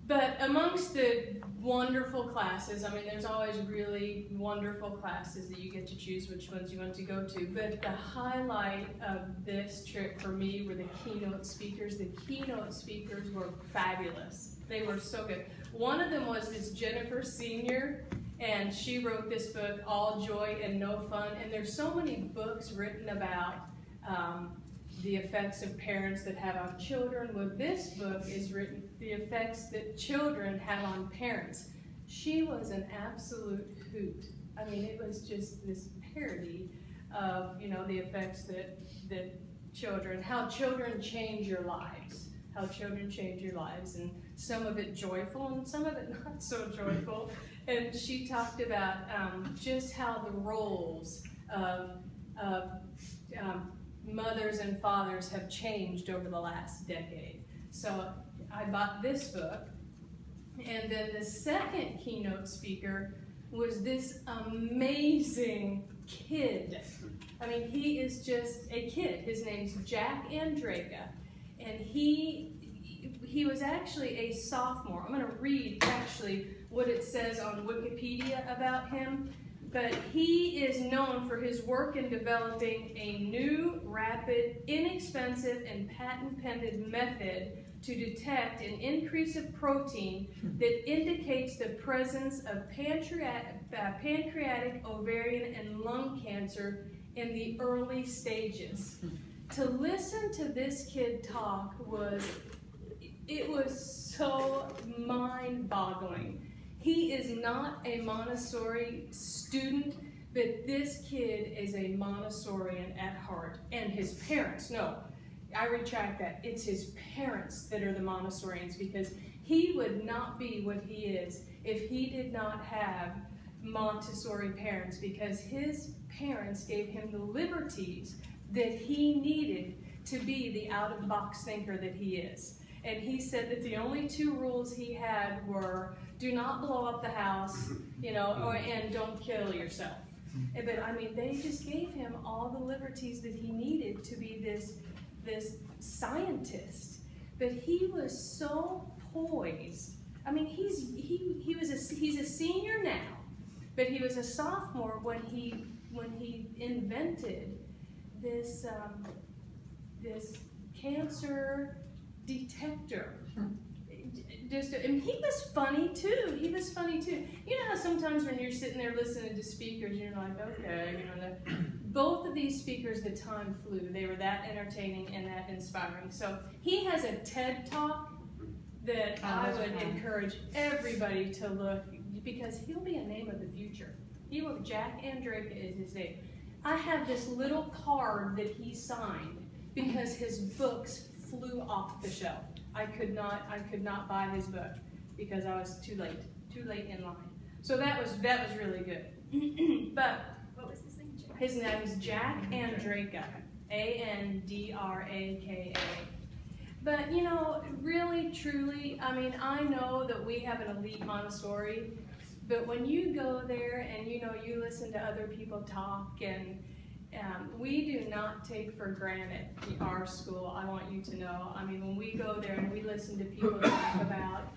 But amongst the wonderful classes, I mean, there's always really wonderful classes that you get to choose which ones you want to go to, but the highlight of this trip for me were the keynote speakers. The keynote speakers were fabulous. They were so good. One of them was this Jennifer Senior, and she wrote this book, All Joy and No Fun, and there's so many books written about the effects of parents that have on children. Well, this book is written the effects that children have on parents. She was an absolute hoot. I mean, it was just this parody of, you know, the effects that children, how children change your lives, and some of it joyful and some of it not so joyful. And she talked about just how the roles of mothers and fathers have changed over the last decade. So I bought this book, and then the second keynote speaker was this amazing kid. I mean, he is just a kid. His name's Jack Andraka, and he was actually a sophomore. I'm going to read actually what it says on Wikipedia about him. But he is known for his work in developing a new, rapid, inexpensive, and patent-pending method to detect an increase of protein that indicates the presence of pancreatic, ovarian, and lung cancer in the early stages. To listen to this kid talk was so mind-boggling. He is not a Montessori student, but this kid is a Montessorian at heart. And his parents, no, I retract that. It's his parents that are the Montessorians, because he would not be what he is if he did not have Montessori parents, because his parents gave him the liberties that he needed to be the out-of-the-box thinker that he is. And he said that the only two rules he had were, do not blow up the house, you know, and don't kill yourself. But I mean, they just gave him all the liberties that he needed to be this scientist. But he was so poised. I mean, he's a senior now, but he was a sophomore when he invented this this cancer detector. And he was funny too. You know how sometimes when you're sitting there listening to speakers, you're like, okay, you know, both of these speakers, the time flew. They were that entertaining and that inspiring. So he has a TED Talk that I would encourage everybody to look, because he'll be a name of the future. Jack Andraka is his name. I have this little card that he signed because his books flew off the shelf. I could not buy his book because I was too late in line. So that was really good. But what was his name? His name is Jack Andraka, Andraka. But you know, really, truly, I mean, I know that we have an elite Montessori, but when you go there and you know you listen to other people talk, and we do not take for granted our school. I want you to know. I mean, when we go there and we listen to people talk about,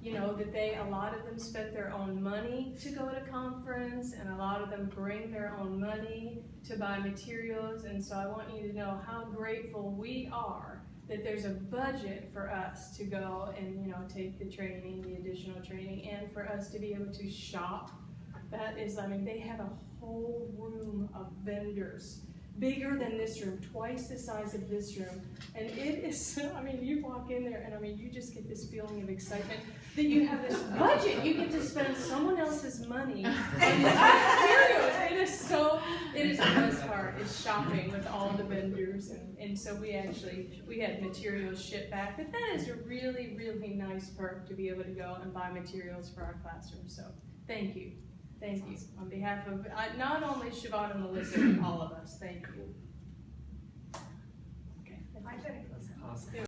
you know, that a lot of them spent their own money to go to conference, and a lot of them bring their own money to buy materials. And so I want you to know how grateful we are that there's a budget for us to go and, you know, take the training, the additional training, and for us to be able to shop. That is, I mean, they have a whole room of vendors, bigger than this room, twice the size of this room. And it is, I mean, you walk in there and I mean, you just get this feeling of excitement that you have this budget. You get to spend someone else's money on materials. It is the best part, is shopping with all the vendors. And so we had materials shipped back. But that is a really, really nice perk to be able to go and buy materials for our classroom. So thank you. Thank you. On behalf of not only Siobhan and Melissa, but all of us, thank you. Okay. I better close. Awesome.